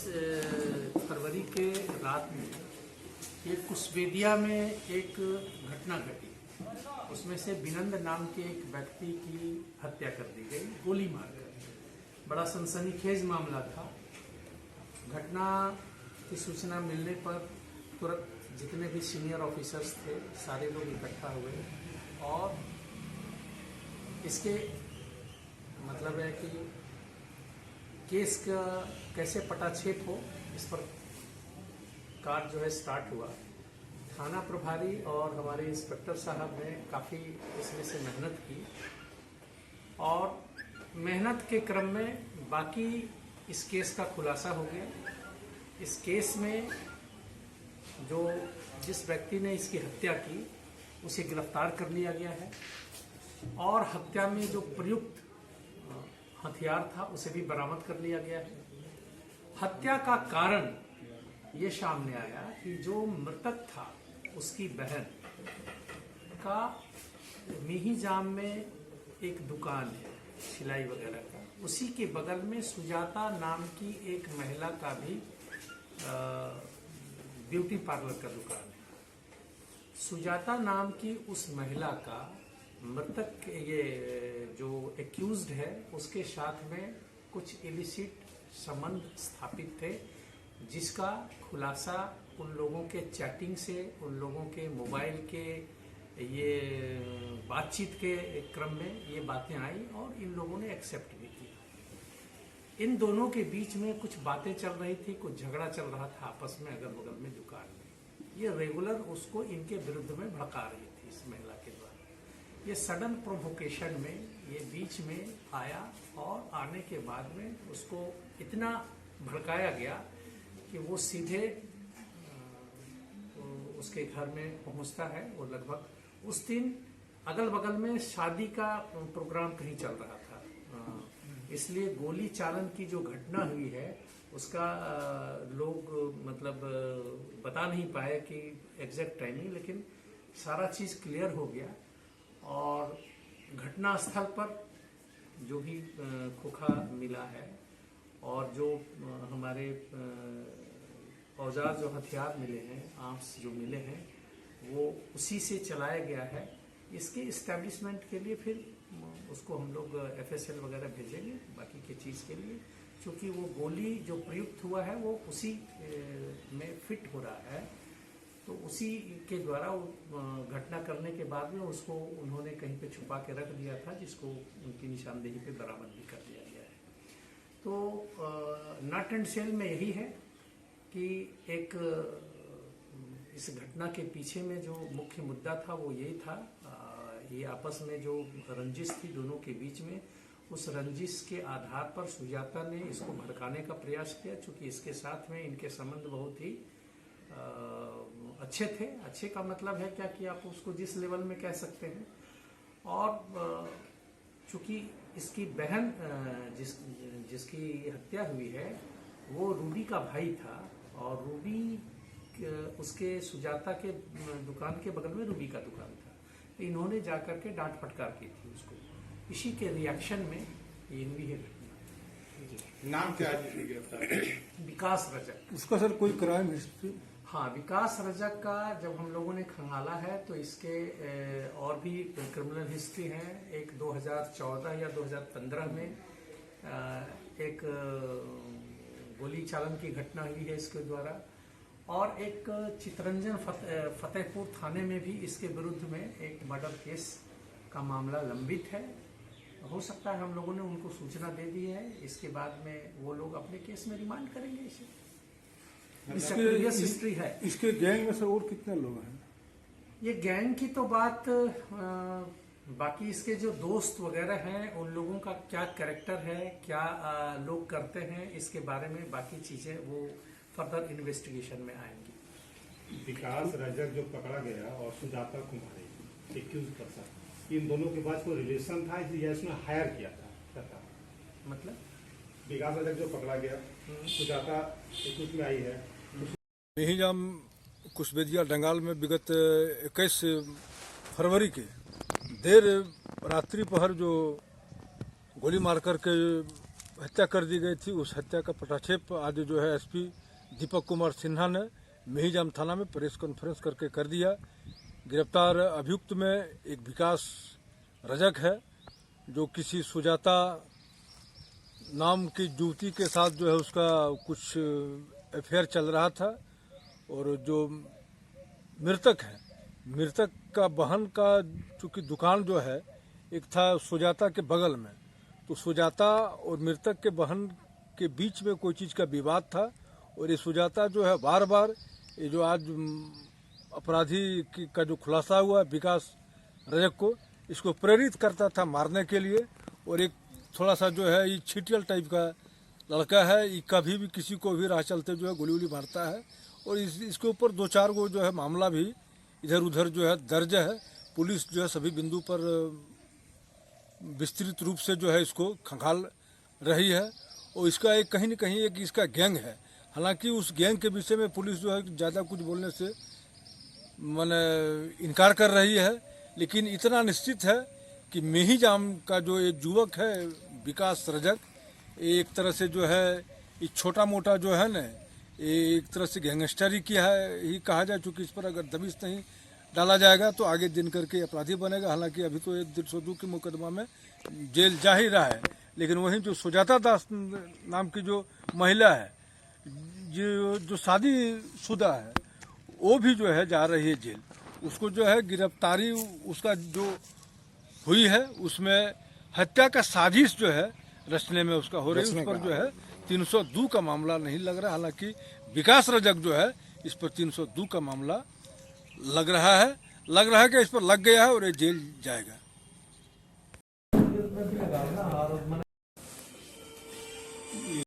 फरवरी के रात में ये कुशवेदिया में एक घटना घटी। उसमें से बिनंद नाम के एक व्यक्ति की हत्या कर दी गई गोली मारकर। बड़ा सनसनीखेज मामला था। घटना की सूचना मिलने पर तुरंत जितने भी सीनियर ऑफिसर्स थे सारे लोग इकट्ठा हुए और इसके मतलब है कि केस का कैसे पटाक्षेप हो इस पर कार्य जो है स्टार्ट हुआ। थाना प्रभारी और हमारे इंस्पेक्टर साहब ने काफ़ी इसमें से मेहनत की और मेहनत के क्रम में बाकी इस केस का खुलासा हो गया। इस केस में जिस व्यक्ति ने इसकी हत्या की उसे गिरफ्तार कर लिया गया है और हत्या में जो प्रयुक्त हथियार था उसे भी बरामद कर लिया गया है। हत्या का कारण ये सामने आया कि जो मृतक था उसकी बहन का मिहिजाम में एक दुकान है सिलाई वगैरह का, उसी के बगल में सुजाता नाम की एक महिला का भी ब्यूटी पार्लर का दुकान है। सुजाता नाम की उस महिला का मृतक ये जो एक्यूज्ड है उसके साथ में कुछ इलिसिट संबंध स्थापित थे, जिसका खुलासा उन लोगों के चैटिंग से, उन लोगों के मोबाइल के ये बातचीत के क्रम में ये बातें आई और इन लोगों ने एक्सेप्ट भी किया। इन दोनों के बीच में कुछ बातें चल रही थी, कुछ झगड़ा चल रहा था आपस में अगल बगल में दुकान में। ये रेगुलर उसको इनके विरुद्ध में भड़का रही थी इस महिला के द्वारा। ये सडन प्रोवोकेशन में ये बीच में आया और आने के बाद में उसको इतना भड़काया गया कि वो सीधे उसके घर में पहुंचता है। वो लगभग उस दिन अगल बगल में शादी का प्रोग्राम कहीं चल रहा था, इसलिए गोली चालन की जो घटना हुई है उसका लोग मतलब बता नहीं पाए कि एग्जैक्ट टाइमिंग, लेकिन सारा चीज क्लियर हो गया और घटना स्थल पर जो भी खोखा मिला है और जो हमारे औजार जो हथियार मिले हैं, आर्म्स जो मिले हैं, वो उसी से चलाया गया है। इसके इस्टेब्लिशमेंट के लिए फिर उसको हम लोग FSL वगैरह भेजेंगे बाकी के चीज़ के लिए, क्योंकि वो गोली जो प्रयुक्त हुआ है वो उसी में फिट हो रहा है। तो उसी के द्वारा वो घटना करने के बाद में उसको उन्होंने कहीं पे छुपा के रख दिया था, जिसको उनकी निशानदेही पे बरामद भी कर दिया गया है। तो नट एंड सेल में यही है कि एक इस घटना के पीछे में जो मुख्य मुद्दा था वो यही था, ये आपस में जो रंजिश थी दोनों के बीच में, उस रंजिश के आधार पर सुजाता ने इसको भड़काने का प्रयास किया। चूंकि इसके साथ में इनके संबंध बहुत ही अच्छे थे। अच्छे का मतलब है क्या कि आप उसको जिस लेवल में कह सकते हैं। और चूंकि इसकी बहन जिसकी हत्या हुई है वो रूबी का भाई था और रूबी उसके सुजाता के दुकान के बगल में रूबी का दुकान था। इन्होंने जाकर के डांट फटकार की थी उसको। इसी के रिएक्शन में ये हुई है घटना। नाम क्या है गिरफ्तार? विकास रजक। उसका सर कोई क्राइम हिस्ट्री? हाँ, विकास रजक का जब हम लोगों ने खंगाला है तो इसके और भी क्रिमिनल हिस्ट्री है। एक 2014 या 2015 में एक गोली चालन की घटना हुई है इसके द्वारा, और एक चितरंजन फतेहपुर थाने में भी इसके विरुद्ध में एक मर्डर केस का मामला लंबित है। हो सकता है हम लोगों ने उनको सूचना दे दी है, इसके बाद में वो लोग अपने केस में रिमांड करेंगे इसे। हिस्ट्री है इसके गैंग में सर और कितने लोग हैं? ये गैंग की तो बात बाकी इसके जो दोस्त वगैरह हैं उन लोगों का क्या कैरेक्टर है, क्या लोग करते हैं, इसके बारे में बाकी चीजें वो फर्दर इन्वेस्टिगेशन में आएंगी। विकास रजक जो पकड़ा गया और सुजाता कुमारी एक्यूज पर्सन, इन दोनों के बाद कोई रिलेशन था या इसमें हायर किया था? मतलब विकास रजक जो पकड़ा गया, सुजाता एक्यूज में आई है। मिहिजाम कुशवेदिया डंगाल में विगत 21 फरवरी के देर रात्रि पहर जो गोली मार करके हत्या कर दी गई थी, उस हत्या का पटाक्षेप आज जो है एसपी दीपक कुमार सिन्हा ने मेहिजाम थाना में प्रेस कॉन्फ्रेंस करके कर दिया। गिरफ्तार अभियुक्त में एक विकास रजक है, जो किसी सुजाता नाम की युवती के साथ जो है उसका कुछ अफेयर चल रहा था। और जो मृतक है, मृतक का बहन का चूंकि दुकान जो है एक था सुजाता के बगल में, तो सुजाता और मृतक के बहन के बीच में कोई चीज़ का विवाद था। और ये सुजाता जो है बार बार ये जो आज अपराधी का जो खुलासा हुआ विकास रजक को, इसको प्रेरित करता था मारने के लिए। और एक थोड़ा सा जो है ये छिटियल टाइप का लड़का है, ये कभी भी किसी को भी राह चलते जो है गोली वोली मारता है। और इसके ऊपर 2-4 गो जो है मामला भी इधर उधर जो है दर्ज है। पुलिस जो है सभी बिंदु पर विस्तृत रूप से जो है इसको खंगाल रही है। और इसका एक कहीं न कहीं एक इसका गैंग है। हालांकि उस गैंग के विषय में पुलिस जो है ज़्यादा कुछ बोलने से माने इनकार कर रही है, लेकिन इतना निश्चित है कि मेहिजाम का जो एक युवक है विकास रजक, एक तरह से जो है ये छोटा मोटा जो है न, एक तरह से गैंगस्टरी किया है ही कहा जाए। चूँकि इस पर अगर दबिश नहीं डाला जाएगा तो आगे दिन करके अपराधी बनेगा। हालांकि अभी तो 102 के मुकदमा में जेल जा ही रहा है, लेकिन वहीं जो सुजाता दास नाम की जो महिला है, जो शादीशुदा है, वो भी जो है जा रही है जेल। उसको जो है गिरफ्तारी उसका जो हुई है उसमें हत्या का साजिश जो है रचने में उसका हो रही है। उस पर जो है 302 का मामला नहीं लग रहा। हालांकि विकास रजक जो है इस पर 302 का मामला लग रहा है कि इस पर लग गया है और ये जेल जाएगा।